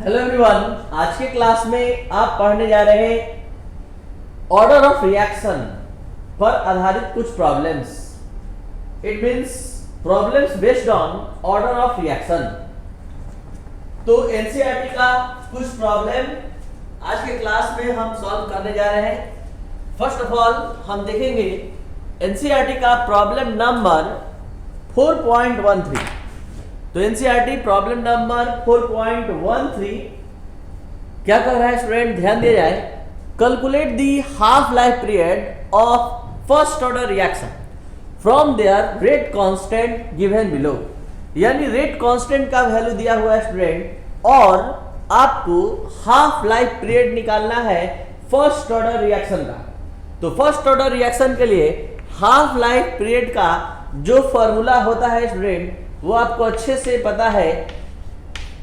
Hello everyone, आज के class में आप पढ़ने जा रहे हैं ऑर्डर ऑफ रिएक्शन पर आधारित कुछ problems. It means problems based on order of reaction. तो एनसीईआरटी का कुछ प्रॉब्लम आज के क्लास में हम सॉल्व करने जा रहे हैं। फर्स्ट ऑफ ऑल हम देखेंगे एनसीईआरटी का प्रॉब्लम नंबर 4.13। तो एनसीईआरटी प्रॉब्लम नंबर 4.13 क्या कर रहा है स्टूडेंट, ध्यान दिया जाए। Calculate the half life period of first order reaction from there rate constant given below. यानी रेट कांस्टेंट का वैल्यू दिया हुआ है स्टूडेंट और आपको हाफ लाइफ पीरियड निकालना है फर्स्ट ऑर्डर रिएक्शन का। तो फर्स्ट ऑर्डर रिएक्शन के लिए हाफ लाइफ पीरियड का जो फॉर्मूला होता है स्टूडेंट वो आपको अच्छे से पता है।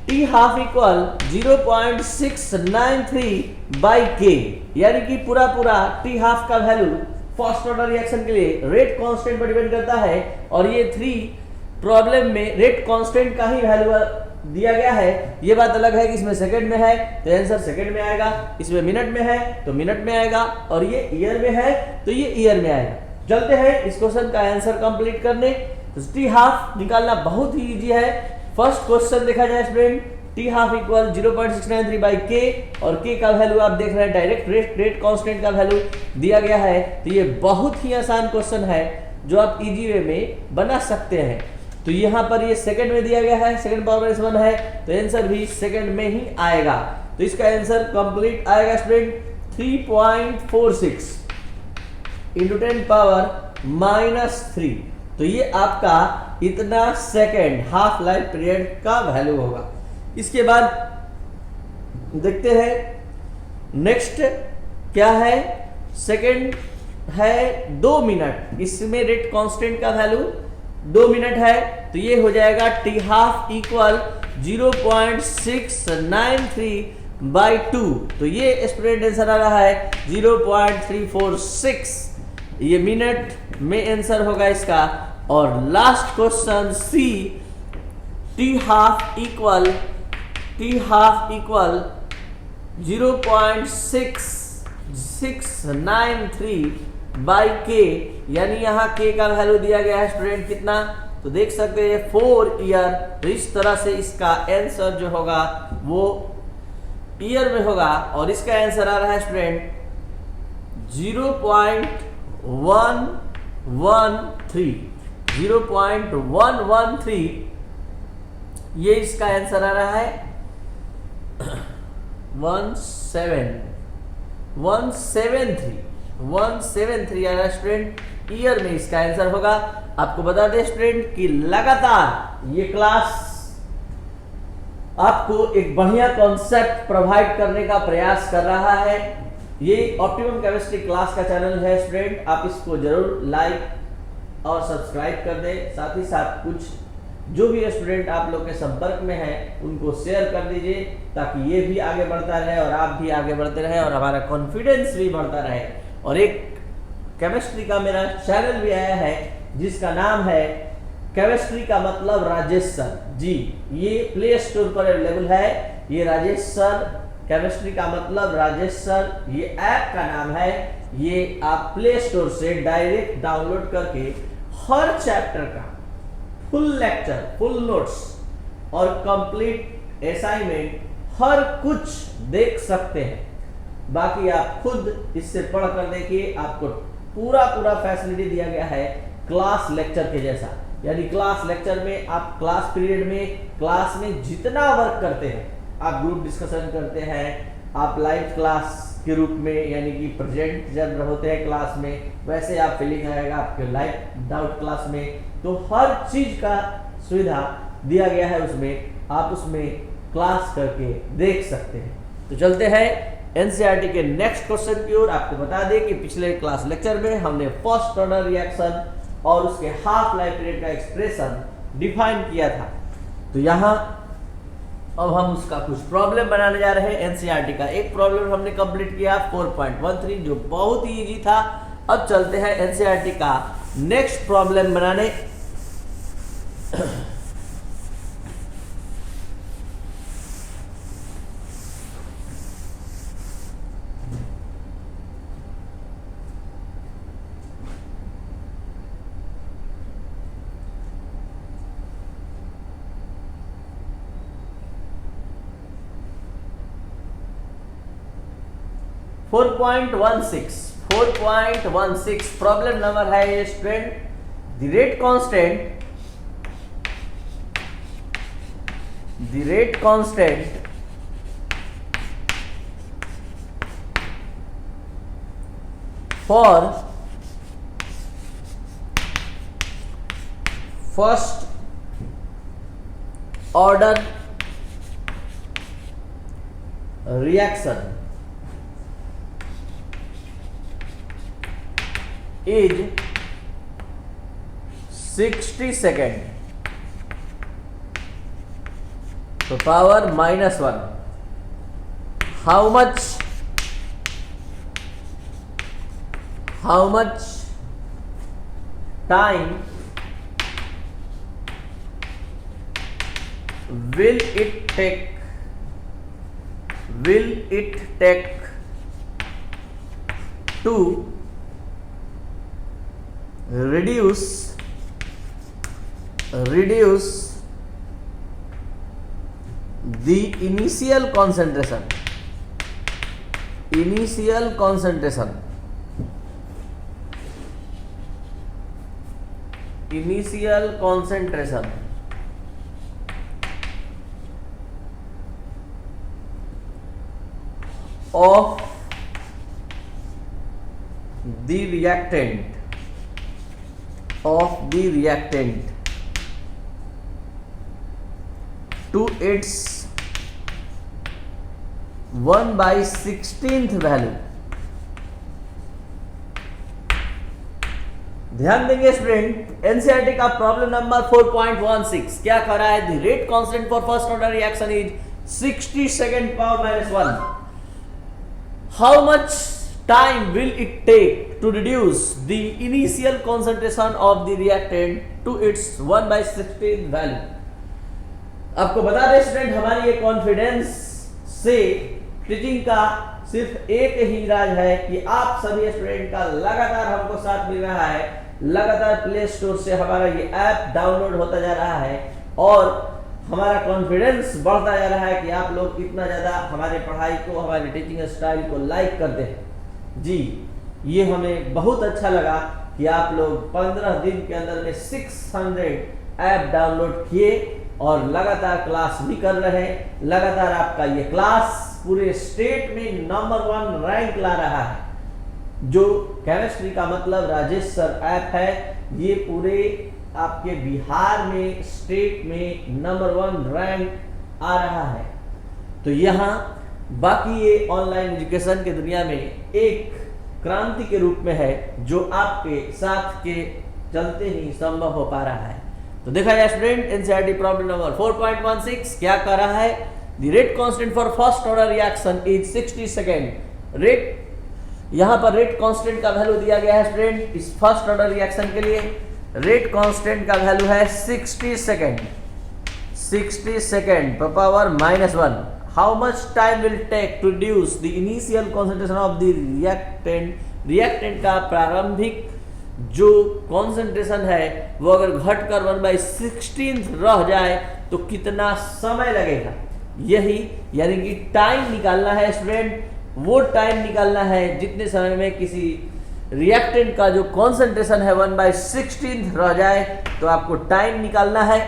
T half equal 0.693 by K, यानी कि पूरा टी हाफ का वैल्यू फर्स्ट ऑर्डर रिएक्शन के लिए रेट कांस्टेंट पर डिपेंड करता है। और ये 3 प्रॉब्लम में रेट कांस्टेंट का ही वैल्यू दिया गया है। ये बात अलग है कि इसमें सेकंड में है तो आंसर सेकंड में आएगा, इसमें मिनट में है तो मिनट में आएगा, और ये ईयर में है तो ये ईयर में आएगा। चलते हैं इस क्वेश्चन का आंसर कंप्लीट करने। तो टी हाफ निकालना बहुत ही इजी है। फर्स्ट क्वेश्चन देखा जाए student, T half equal 0.693 by के, और के का वैल्यू आप देख रहे हैं डायरेक्ट रेट कांस्टेंट का वैल्यू दिया गया है। तो ये बहुत ही आसान क्वेश्चन है जो आप इजी वे में बना सकते हैं। तो यहाँ पर ये सेकंड में दिया गया है, सेकंड पावर माइनस 1 है तो आंसर भी सेकंड में ही आएगा। तो इसका आंसर कंप्लीट आएगा स्टूडेंट 3.46 इंटू 10 पावर माइनस 3। तो ये आपका इतना सेकंड हाफ लाइफ पीरियड का वैल्यू होगा। इसके बाद देखते हैं नेक्स्ट क्या है। सेकंड है 2 मिनट, इसमें रेट कांस्टेंट का वैल्यू 2 मिनट है तो ये हो जाएगा टी हाफ इक्वल 0.693 बाई 2। तो ये स्टूडेंट आंसर आ रहा है 0.346, ये मिनट में आंसर होगा इसका। और last question C, T half equal 0.693 by K, यानी यहाँ के का वैल्यू दिया गया है स्टूडेंट कितना, तो देख सकते हैं 4 ईयर। तो इस तरह से इसका आंसर जो होगा वो ईयर में होगा। और इसका आंसर आ रहा है स्टूडेंट 0.113 ये इसका आंसर आ रहा है 173 आ रहा है स्टूडेंट, ईयर में इसका आंसर होगा। आपको बता दें स्टूडेंट कि लगातार ये क्लास आपको एक बढ़िया कॉन्सेप्ट प्रोवाइड करने का प्रयास कर रहा है। ये ऑप्टिमम केमिस्ट्री क्लास का चैनल है स्टूडेंट, आप इसको जरूर लाइक और सब्सक्राइब कर दें। साथ ही साथ कुछ जो भी स्टूडेंट आप लोग के संपर्क में हैं उनको शेयर कर दीजिए ताकि ये भी आगे बढ़ता रहे और आप भी आगे बढ़ते रहे और हमारा कॉन्फिडेंस भी बढ़ता रहे। और एक केमिस्ट्री का मेरा चैनल भी आया है जिसका नाम है केमिस्ट्री का मतलब राजेश सर जी, ये प्ले स्टोर पर अवेलेबल है। ये राजेश सर केमिस्ट्री का मतलब राजेश सर ये ऐप का नाम है। ये आप प्ले स्टोर से डायरेक्ट डाउनलोड करके हर चैप्टर का फुल लेक्चर, फुल नोट्स और कंप्लीट असाइनमेंट हर कुछ देख सकते हैं। बाकी आप खुद इससे पढ़ कर देखिए, आपको पूरा फैसिलिटी दिया गया है क्लास लेक्चर के जैसा। यानी क्लास लेक्चर में आप क्लास पीरियड में क्लास में जितना वर्क करते हैं, आप ग्रुप डिस्कशन करते हैं, आप लाइव क्लास के रूप में यानी कि प्रेजेंट जब होते हैं क्लास में वैसे आप फीलिंग आएगा आपके लाइव डाउट क्लास में। तो हर चीज का सुविधा दिया गया है उसमें, आप उसमें क्लास करके देख सकते हैं। तो चलते हैं एनसीईआरटी के नेक्स्ट क्वेश्चन की ओर। आपको बता दें कि पिछले क्लास लेक्चर में हमने फर्स्ट ऑर्डर रिएक्शन और उसके हाफ लाइफ पीरियड का एक्सप्रेशन डिफाइन किया था। तो यहाँ अब हम उसका कुछ प्रॉब्लम बनाने जा रहे हैं। एनसीईआरटी का एक प्रॉब्लम हमने कंप्लीट किया 4.13 जो बहुत ही इजी था। अब चलते हैं एनसीईआरटी का नेक्स्ट प्रॉब्लम बनाने। 4.16 प्रॉब्लम नंबर है ये student. The rate constant for first order reaction is 60 second to power -1. How much time will it take to reduce the initial concentration of the reactant to its 1/16th value। ध्यान देंगे student, NCERT का problem number 4.16 क्या कर रहा है? The rate constant for first order reaction is 60 second power -1। How much time will it take to reduce the initial concentration of the reactant to its 1/16 value. आपको बता दें student, हमारी ये कॉन्फिडेंस से टीचिंग का सिर्फ एक ही राज है कि आप सभी स्टूडेंट का लगातार हमको साथ मिल रहा है, लगातार प्ले स्टोर से हमारा ये ऐप डाउनलोड होता जा रहा है और हमारा कॉन्फिडेंस बढ़ता जा रहा है कि आप लोग इतना ज़्यादा हमारे पढ़ाई को, हमारे टीचिंग स्टाइल को लाइक करते हैं। जी, ये हमें बहुत अच्छा लगा कि आप लोग 15 दिन के अंदर में 600 ऐप डाउनलोड किए और लगातार क्लास भी कर रहे हैं। लगातार आपका ये क्लास पूरे स्टेट में नंबर 1 रैंक ला रहा है। जो केमिस्ट्री का मतलब राजेश सर ऐप है, ये पूरे आपके बिहार में स्टेट में नंबर 1 रैंक आ रहा है। तो यहाँ बाकी ये ऑनलाइन एजुकेशन के दुनिया में एक क्रांति के रूप में है जो आपके साथ के चलते ही संभव हो पा रहा है। तो देखा जाए स्टूडेंट, एनसीईआरटी प्रॉब्लम नंबर 4.16 क्या कर रहा है? The rate constant for first order reaction is 60 second. Rate, यहाँ पर रेट कांस्टेंट का वैल्यू दिया गया है स्टूडेंट इस फर्स्ट ऑर्डर रिएक्शन के लिए। रेट कांस्टेंट का वैल्यू है 60 सेकेंड, 60 सेकेंड पर power -1। How much time will take to reduce the initial concentration of the reactant. Reactant का प्रारंभिक जो कॉन्सेंट्रेशन है वो अगर घटकर 1/16 रह जाए तो कितना समय लगेगा, यही यानी कि टाइम निकालना है स्टूडेंट। वो टाइम निकालना है जितने समय में किसी रिएक्टेंट का जो कॉन्सेंट्रेशन है 1/16 रह जाए, तो आपको टाइम निकालना है।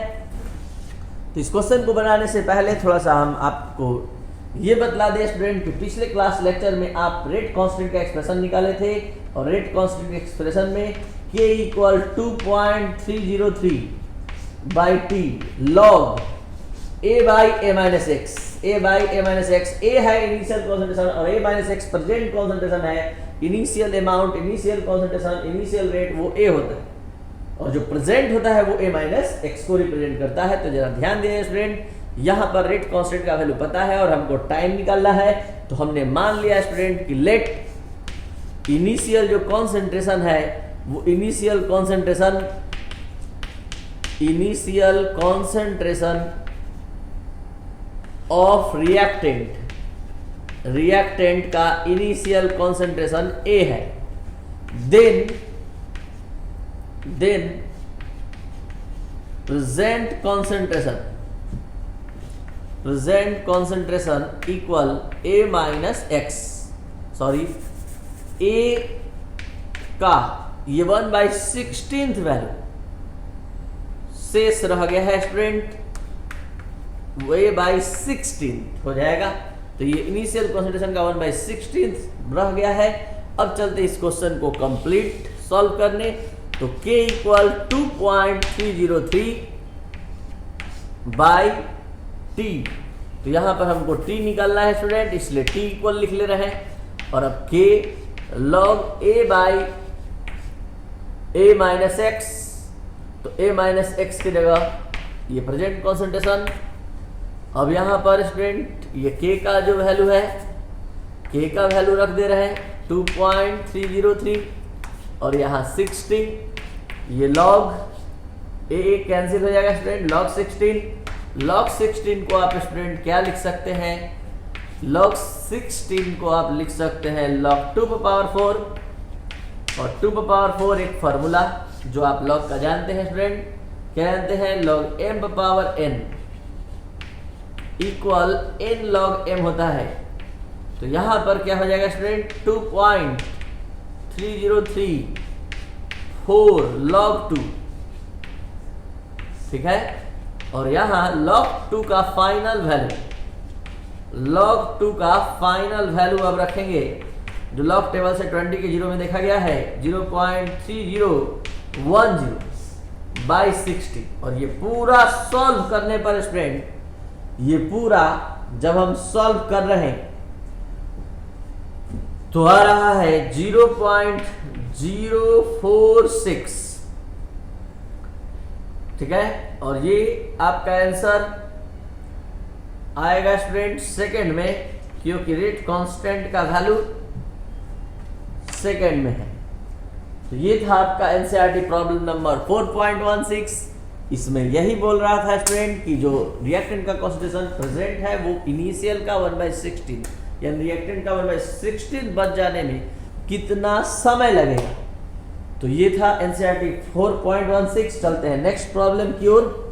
तो इस क्वेश्चन को बनाने से पहले थोड़ा सा हम आपको ये बतला दें स्टूडेंट कि पिछले क्लास लेक्चर में आप रेट कांस्टेंट का एक्सप्रेशन निकाले थे और रेट कांस्टेंट के एक्सप्रेशन में k = 2.303 by t log a/a-x। a/a-x a है इनिशियल कॉन्सेंट्रेशन और a-x प्रेजेंट कॉन्सेंट्रेशन है। Initial amount, initial concentration, initial rate वो a होता है और जो प्रेजेंट होता है वो a-x को रिप्रेजेंट करता है। तो जरा ध्यान दें स्टूडेंट, यहाँ पर रेट कांस्टेंट का वैल्यू पता है और हमको टाइम निकालना है। तो हमने मान लिया स्टूडेंट कि लेट इनिशियल जो कॉन्सेंट्रेशन है वो इनिशियल कॉन्सेंट्रेशन ऑफ रिएक्टेंट का इनिशियल कॉन्सेंट्रेशन A है। Then present concentration equal A-x। Sorry A का ये 1/16 वैल्यू शेष रह गया है स्टूडेंट, a/16 हो जाएगा। तो ये इनिशियल कॉन्सेंट्रेशन का 1/16 रह गया है। अब चलते इस क्वेश्चन को कंप्लीट सॉल्व करने। तो k इक्वल 2.303/t, तो यहां पर हमको t निकालना है स्टूडेंट, इसलिए t इक्वल लिख ले रहे हैं। और अब k log a/a-x, तो a-x की जगह ये प्रेजेंट कॉन्सेंट्रेशन। अब यहां पर स्टूडेंट ये k का जो वैल्यू है, k का वैल्यू रख दे रहे हैं 2.303 और यहाँ 16, ये log a कैंसिल हो जाएगा स्टूडेंट, log 16 को आप स्टूडेंट क्या लिख सकते हैं, log 16 को आप लिख सकते हैं log 2⁴, और 2⁴ एक फार्मूला जो आप log का जानते हैं स्टूडेंट, क्या जानते हैं, log m⁴n equal n log m होता है। तो यहां पर क्या हो जाएगा स्टूडेंट, 2.3034 log 2, ठीक है। और यहां log 2 का फाइनल वैल्यू अब रखेंगे, जो log टेबल से 20 के 0 में देखा गया है 0.3010/60। और ये पूरा सॉल्व करने पर स्टूडेंट, ये पूरा जब हम सॉल्व कर रहे हैं तो आ रहा है 0.046, ठीक है। और ये आपका आंसर आएगा स्टूडेंट सेकंड में, क्योंकि रेट कांस्टेंट का वैल्यू सेकंड में है। तो ये था आपका एनसीईआरटी प्रॉब्लम नंबर 4.16। इसमें यही बोल रहा था स्टूडेंट कि जो रिएक्टेंट का कॉन्सेंट्रेशन प्रेजेंट है वो इनिशियल का 1/16 यानी रिएक्टेंट का 1/16 बच जाने में कितना समय लगेगा। तो ये था एनसीईआरटी 4.16। चलते हैं नेक्स्ट प्रॉब्लम की ओर।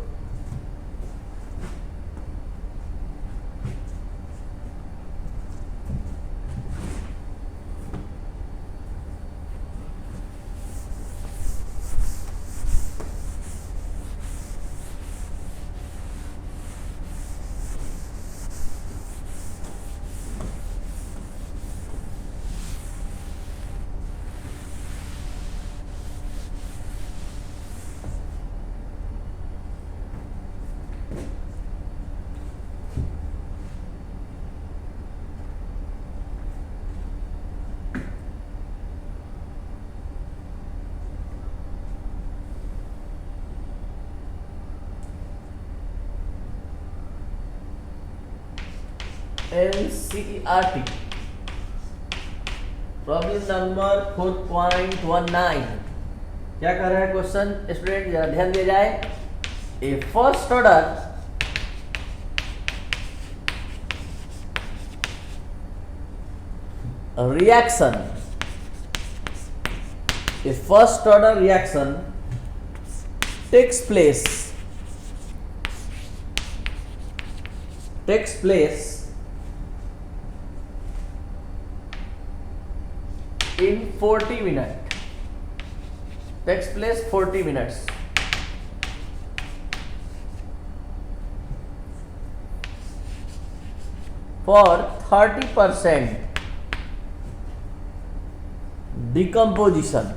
NCERT problem number 4.19। क्या कर रहा है क्वेश्चन स्टूडेंट, जरा ध्यान दिया जाए। A first order reaction, a first order reaction takes place in 40 minutes, takes place 40 minutes for 30% decomposition.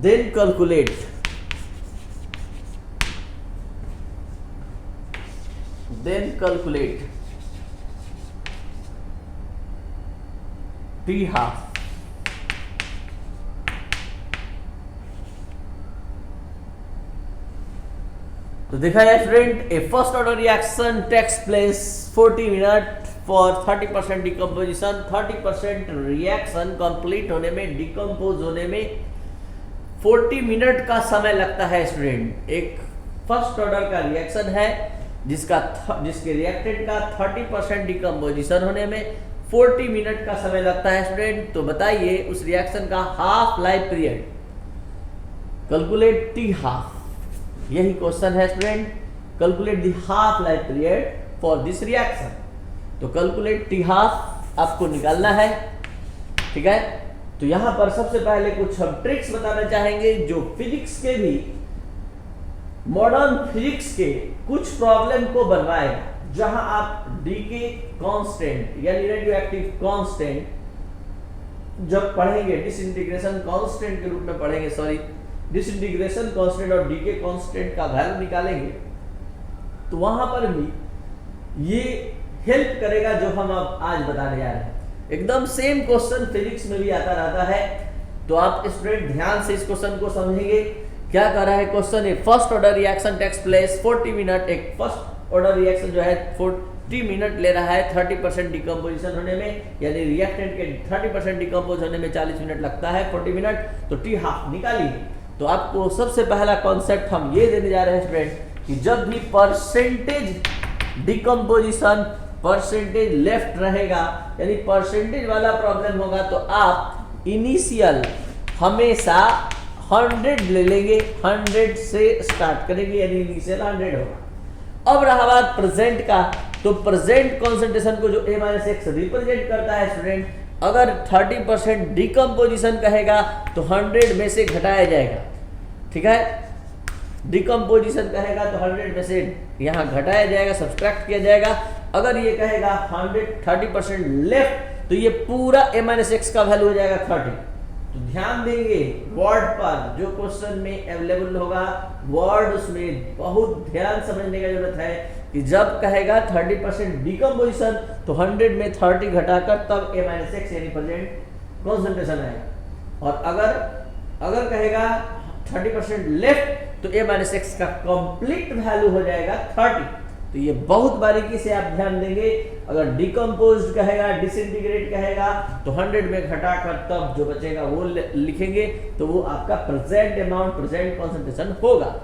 Then calculate T half. तो देखा है student, a first order reaction takes place 40 minute for 30% decomposition. 30% reaction complete होने में, decompose होने में 40 minute का समय लगता है स्टूडेंट। एक फर्स्ट ऑर्डर का रिएक्शन है जिसके रिएक्टेंट का 30% डिकम्पोजिशन होने में 40 मिनट का समय लगता है स्टूडेंट। तो बताइए उस रिएक्शन का half life period, calculate T half. यही क्वेश्चन है student, calculate the half life period for this reaction. तो कैलकुलेट टी हाफ आपको निकालना है, ठीक है। तो यहां पर सबसे पहले कुछ हम ट्रिक्स बताना चाहेंगे जो फिजिक्स के भी, मॉडर्न फिजिक्स के कुछ प्रॉब्लम को बनवाएगा, जहां आप डीके कांस्टेंट यानी रेडियो एक्टिव कांस्टेंट जब पढ़ेंगे, डिसइंटीग्रेशन कांस्टेंट के रूप में पढ़ेंगे, सॉरी डिसइंटीग्रेशन कांस्टेंट और डीके कांस्टेंट का वैल्यू निकालेंगे, तो वहां पर भी ये हेल्प करेगा जो हम अब आज बताने जा रहे हैं। एकदम सेम क्वेश्चन फिजिक्स में भी आता रहता है, तो आप स्टूडेंट ध्यान से इस क्वेश्चन को समझेंगे। क्या कर रहा है question? A first order reaction takes place 40 minute. एक फर्स्ट ऑर्डर रिएक्शन जो है 40 मिनट ले रहा है 30% डिकम्पोजिशन होने में, यानी रिएक्टेंट के 30% डिकम्पोज होने में 40 मिनट लगता है, 40 मिनट। तो टी हाफ निकालिए। तो आपको सबसे पहला कॉन्सेप्ट हम ये देने जा रहे हैं स्टूडेंट कि जब भी परसेंटेज डिकम्पोजिशन, परसेंटेज लेफ्ट रहेगा, यानी परसेंटेज वाला प्रॉब्लम होगा, तो आप इनिशियल हमेशा 100 ले लेंगे, 100 से स्टार्ट करेंगे, यानी इनिशियल 100 होगा। अब रहा बात प्रेजेंट का, तो प्रेजेंट कॉन्सेंट्रेशन को जो a-x रिप्रेजेंट करता है स्टूडेंट, अगर 30% डिकम्पोजिशन कहेगा तो 100 में से घटाया जाएगा, ठीक है। डिकम्पोजिशन कहेगा तो 100 में से यहाँ घटाया जाएगा, सब्सट्रैक्ट किया जाएगा। अगर ये कहेगा 30% लेफ्ट, तो ये पूरा a-x का वैल्यू हो जाएगा 30। तो ध्यान देंगे वर्ड पर, जो क्वेश्चन में अवेलेबल होगा वर्ड, उसमें बहुत ध्यान समझने की जरूरत है कि जब कहेगा 30% डिकम्पोजिशन तो 100 में 30 घटाकर तब a-x यानी प्रेजेंट कॉन्सेंट्रेशन आएगा। और अगर कहेगा 30% लेफ्ट तो a-x का कंप्लीट वैल्यू हो जाएगा 30। तो ये बहुत बारीकी से आप ध्यान देंगे। अगर डिकम्पोज्ड कहेगा, डिसइंटीग्रेट कहेगा, तो 100 में घटाकर तब जो बचेगा वो लिखेंगे, तो वो आपका प्रेजेंट अमाउंट, प्रेजेंट कॉन्सेंट्रेशन होगा।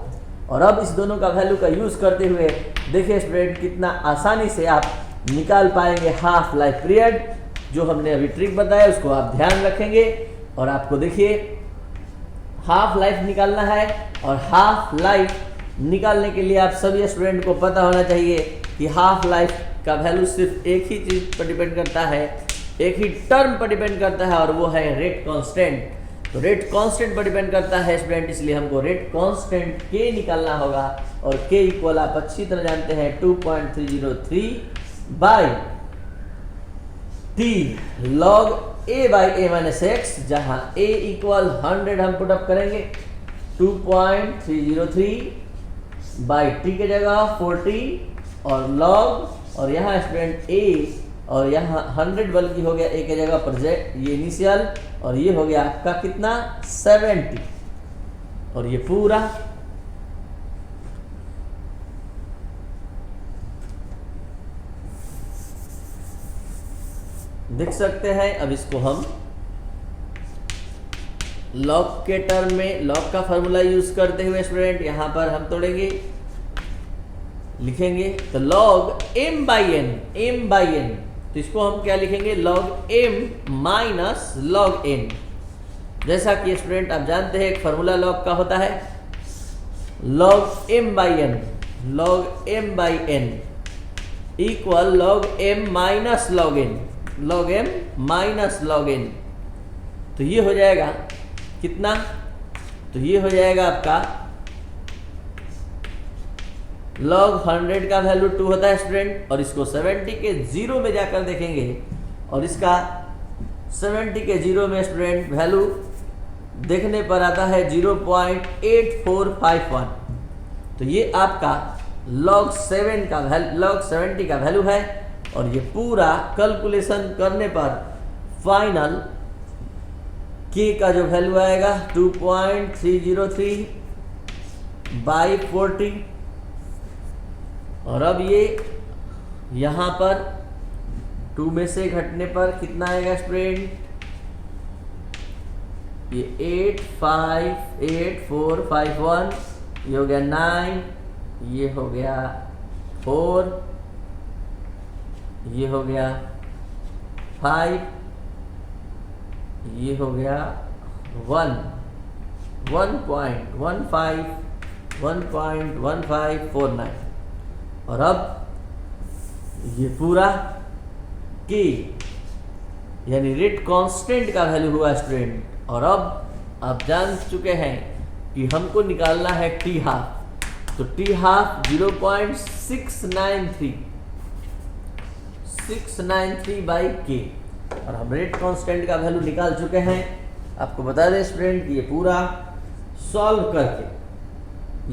और अब इस दोनों का वैल्यू का यूज करते हुए देखिए स्टूडेंट कितना आसानी से आप निकाल पाएंगे हाफ लाइफ पीरियड। जो हमने अभी ट्रिक बताया उसको आप ध्यान रखेंगे, और आपको देखिए हाफ लाइफ निकालना है। और हाफ लाइफ निकालने के लिए आप सभी स्टूडेंट को पता होना चाहिए कि हाफ लाइफ का वैल्यू सिर्फ एक ही चीज पर डिपेंड करता है, एक ही टर्म पर डिपेंड करता है, और वो है रेट कांस्टेंट। तो रेट कांस्टेंट पर डिपेंड करता है स्टूडेंट, इसलिए हमको रेट कांस्टेंट के निकालना होगा। और के इक्वल आप अच्छी तरह जानते हैं 2.303 by T log a by a-x, जहां a इक्वल 100 हम पुट अप करेंगे, 2.303 बाई टी के जगह 40 और लॉग, और यहाँ स्टूडेंट a, और यहाँ 100 बल्कि हो गया a के जगह प्रेजेंट, ये इनिशियल, और ये हो गया आपका कितना 70, और ये पूरा देख सकते हैं। अब इसको हम लॉग के टर्म में, लॉग का फॉर्मूला यूज करते हुए स्टूडेंट यहाँ पर हम तोड़ेंगे, लिखेंगे तो लॉग m बाई n, तो इसको हम क्या लिखेंगे, log m minus log n। जैसा कि स्टूडेंट आप जानते हैं एक फॉर्मूला लॉग का होता है, log m by n equal log m minus log n, log m minus log n। तो ये हो जाएगा कितना, तो ये हो जाएगा आपका लॉग 100 का वैल्यू 2 होता है स्टूडेंट, और इसको 70 के 0 में जाकर देखेंगे, और इसका 70 के 0 में स्टूडेंट वैल्यू देखने पर आता है 0.8451। तो ये आपका लॉग 70 का वैल्यू है, और ये पूरा कैलकुलेशन करने पर फाइनल के का जो वैल्यू आएगा 2.303 बाई 40। और अब ये यहाँ पर 2 में से घटने पर कितना आएगा स्टूडेंट, ये 858,451, ये हो गया 9, ये हो गया 4, ये हो गया 5, ये हो गया 1.1549। और अब ये पूरा के यानी रेट कांस्टेंट का वैल्यू हुआ स्टूडेंट। और अब आप जान चुके हैं कि हमको निकालना है टी हाफ, तो टी हाफ 0.693 बाई के, और हम रेट कांस्टेंट का वैल्यू निकाल चुके हैं। आपको बता दें स्टूडेंट कि ये पूरा सॉल्व करके,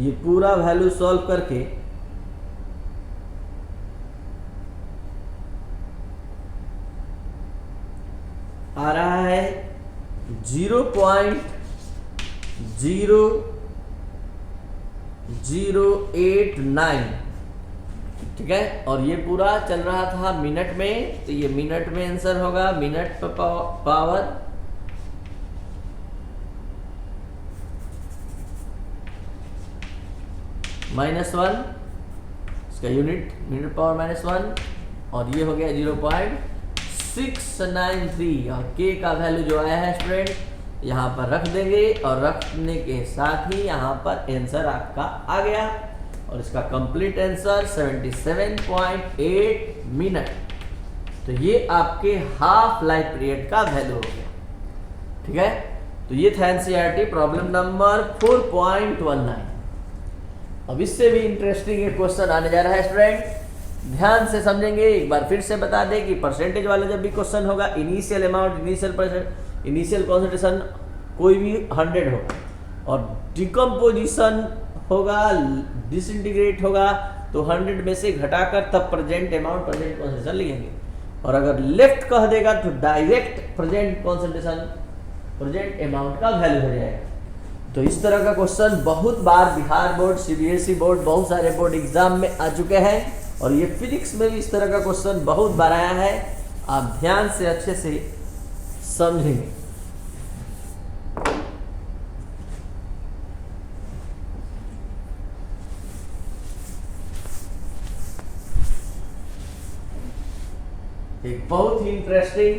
ये पूरा वैल्यू सॉल्व करके आ रहा है 0.0089, ठीक है। और ये पूरा चल रहा था मिनट में, तो ये मिनट में आंसर होगा, मिनट पर पावर -1, इसका यूनिट मिनट पावर -1, और ये हो गया 0.693। और के का वैल्यू जो आया है स्टूडेंट यहाँ पर रख देंगे, और रखने के साथ ही यहाँ पर आंसर आपका आ गया, और इसका कंप्लीट आंसर 77.8 मिनट। तो ये आपके हाफ लाइफ पीरियड का वैल्यू हो गया, ठीक है। तो ये था एनसीईआरटी प्रॉब्लम नंबर 4.19। अब इससे भी इंटरेस्टिंग एक क्वेश्चन आने जा रहा है स्टूडेंट, ध्यान से समझेंगे। एक बार फिर से बता दें कि परसेंटेज वाला जब भी क्वेश्चन होगा, इनिशियल अमाउंट, इनिशियल कॉन्सेंट्रेशन कोई भी 100 होगा, और डिकम्पोजिशन होगा, डिसइंटीग्रेट होगा, तो 100 में से घटाकर तब प्रेजेंट अमाउंट, प्रेजेंट कॉन्सेंट्रेशन लिखेंगे। और अगर लेफ्ट कह देगा तो direct present concentration, present amount का वैल्यू हो जाएगा। तो इस तरह का क्वेश्चन बहुत बार बिहार बोर्ड, सीबीएसई बोर्ड, बहुत सारे बोर्ड एग्जाम में आ चुके हैं, और ये फिजिक्स में भी इस तरह का क्वेश्चन बहुत बार आया है। आप ध्यान से अच्छे से समझेंगे। एक बहुत ही इंटरेस्टिंग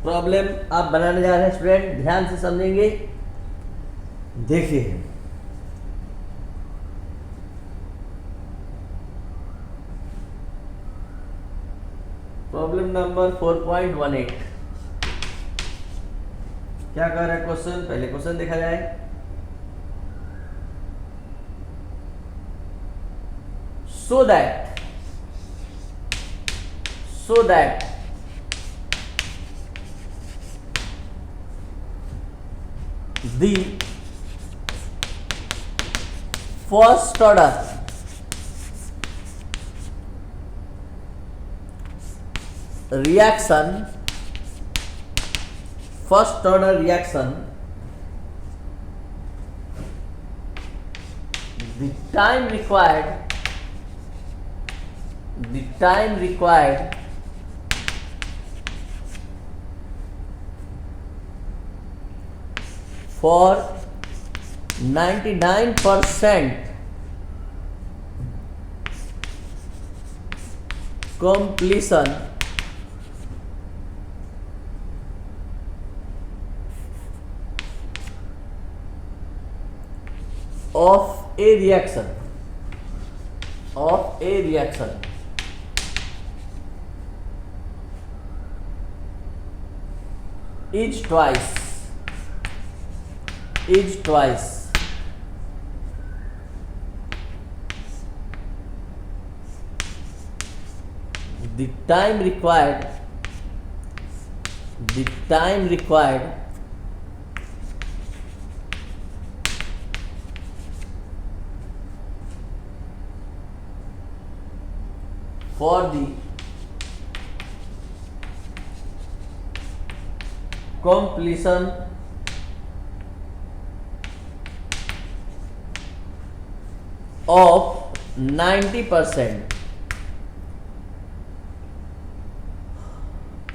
प्रॉब्लम आप बनाने जा रहे हैं स्टूडेंट, ध्यान से समझेंगे। देखिए, प्रॉब्लम नंबर 4.18 क्या कह रहा है क्वेश्चन, पहले क्वेश्चन देखा जाए। so that the first order reaction, first order reaction, the time required for 99% completion of a reaction is twice the time required for the completion of 90%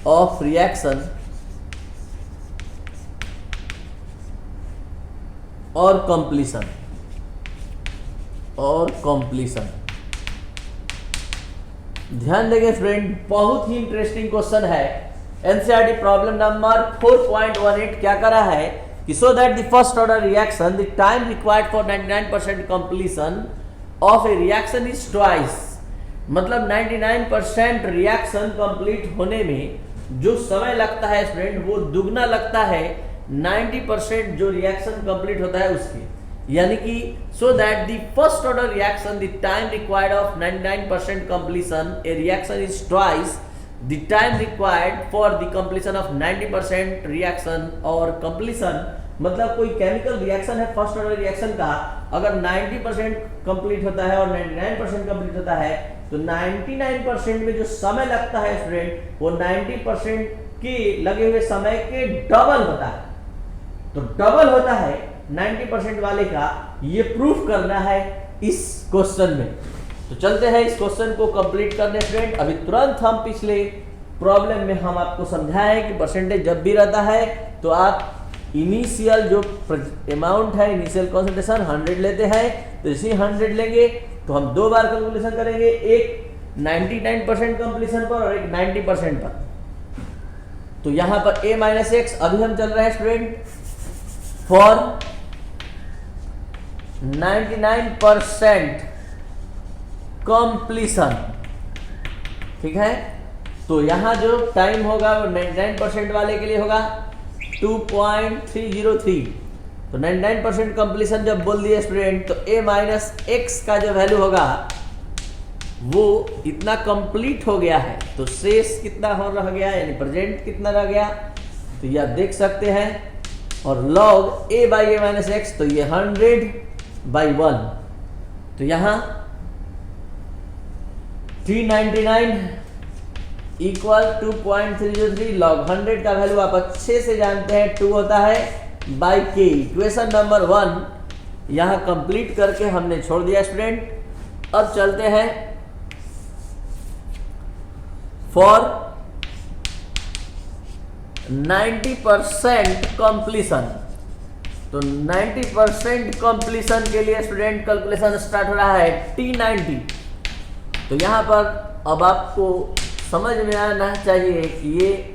of reaction or completion ध्यान देंगे student, बहुत ही interesting question है। NCERT problem number 4.18 क्या कर रहा है कि so that the first order reaction the time required for 99% completion of A reaction is twice मतलब 99% रिएक्शन कंप्लीट होने में जो समय लगता है स्टूडेंट वो दुगना लगता है 90% जो रिएक्शन कंप्लीट होता है उसके, यानी कि so that the first order reaction the time required of 99% completion A reaction is twice the time required for the completion of 90% reaction. और कंप्लीशन मतलब कोई केमिकल रिएक्शन है फर्स्ट ऑर्डर रिएक्शन का, अगर 90% कंप्लीट होता है और 99% कंप्लीट होता है तो 99% में जो समय लगता है स्टूडेंट वो 90% के लगे हुए समय के डबल होता है। तो डबल होता है 90% वाले का, ये प्रूफ करना है इस क्वेश्चन में। तो चलते हैं इस क्वेश्चन को कंप्लीट करने स्टूडेंट। अभी तुरंत हम पिछले प्रॉब्लम में हम आपको समझाएं कि परसेंटेज जब भी रहता है तो आप इनिशियल जो अमाउंट है, इनिशियल कॉन्सेंट्रेशन 100 लेते हैं, तो इसी 100 लेंगे तो हम दो बार कैलकुलेशन करेंगे, एक 99% कंप्लीशन पर और एक 90% पर। तो यहां पर a माइनस एक्स अभी हम चल रहे हैं स्टूडेंट फॉर 99% कंप्लीशन, ठीक है। तो यहां जो टाइम होगा वो 99% वाले के लिए होगा 2.303। तो 99% कंप्लीशन जब बोल दिए स्टूडेंट तो a माइनस एक्स का जो वैल्यू होगा वो इतना कंप्लीट हो गया है, तो शेष कितना हो रह गया यानी प्रेजेंट कितना रह गया तो ये आप देख सकते हैं। और log a by A minus x तो ये 100/1, तो यहां 399 इक्वल 2.303 log 100 का वैल्यू आप अच्छे से जानते हैं 2 होता है बाई के। इक्वेशन नंबर 1 यहां कंप्लीट करके हमने छोड़ दिया स्टूडेंट। अब चलते हैं फॉर 90% कंप्लीशन। तो 90% कंप्लीशन के लिए स्टूडेंट कैलकुलेशन स्टार्ट हो रहा है T90। तो यहां पर अब आपको समझ में आना चाहिए कि ये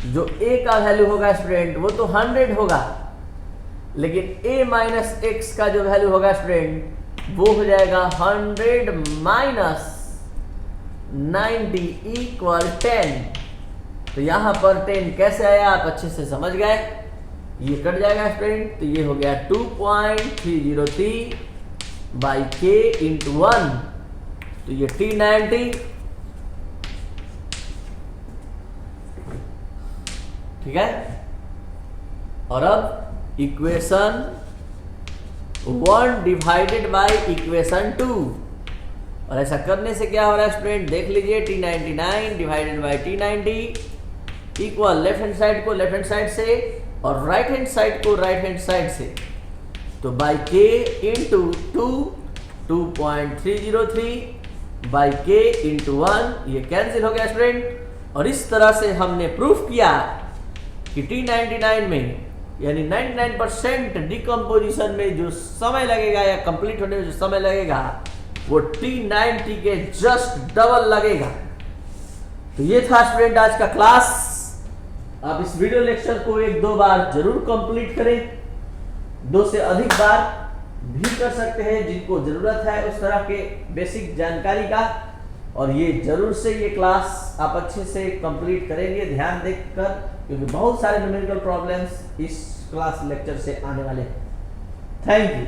जो a का वैल्यू होगा स्टूडेंट वो तो 100 होगा, लेकिन a माइनस एक्स का जो वैल्यू होगा स्टूडेंट वो हो जाएगा 100 माइनस 90 इक्वल 10। तो यहां पर 10 कैसे आया आप अच्छे से समझ गए, ये कट जाएगा स्टूडेंट, तो ये हो गया 2.303 बाई के इंटू 1, तो ये T90, ठीक है। और अब इक्वेशन 1 डिवाइडेड बाई इक्वेशन 2, और ऐसा करने से क्या हो रहा है स्टूडेंट देख लीजिए, T99 divided by T90 equal left hand side को लेफ्ट हैंड साइड से और राइट हैंड साइड को राइट हैंड साइड से, तो बाई के इंटू 2.303 बाई के इंटू 1 ये कैंसिल हो गया स्टूडेंट। और इस तरह से हमने प्रूफ किया कि T99 में यानी 99% डिकम्पोजिशन में जो समय लगेगा या कंप्लीट होने में जो समय लगेगा वो T90 के जस्ट डबल लगेगा। तो ये था स्टूडेंट आज का क्लास। आप इस वीडियो लेक्चर को 1-2 बार जरूर कंप्लीट करें, 2 से अधिक बार भी कर सकते हैं जिनको जरूरत है उस तरह के बेसिक जानकारी का। और ये जरूर से ये क्लास आप अच्छे से कंप्लीट करेंगे ध्यान देकर, क्योंकि बहुत सारे न्यूमेरिकल प्रॉब्लम्स इस क्लास लेक्चर से आने वाले हैं। Thank you.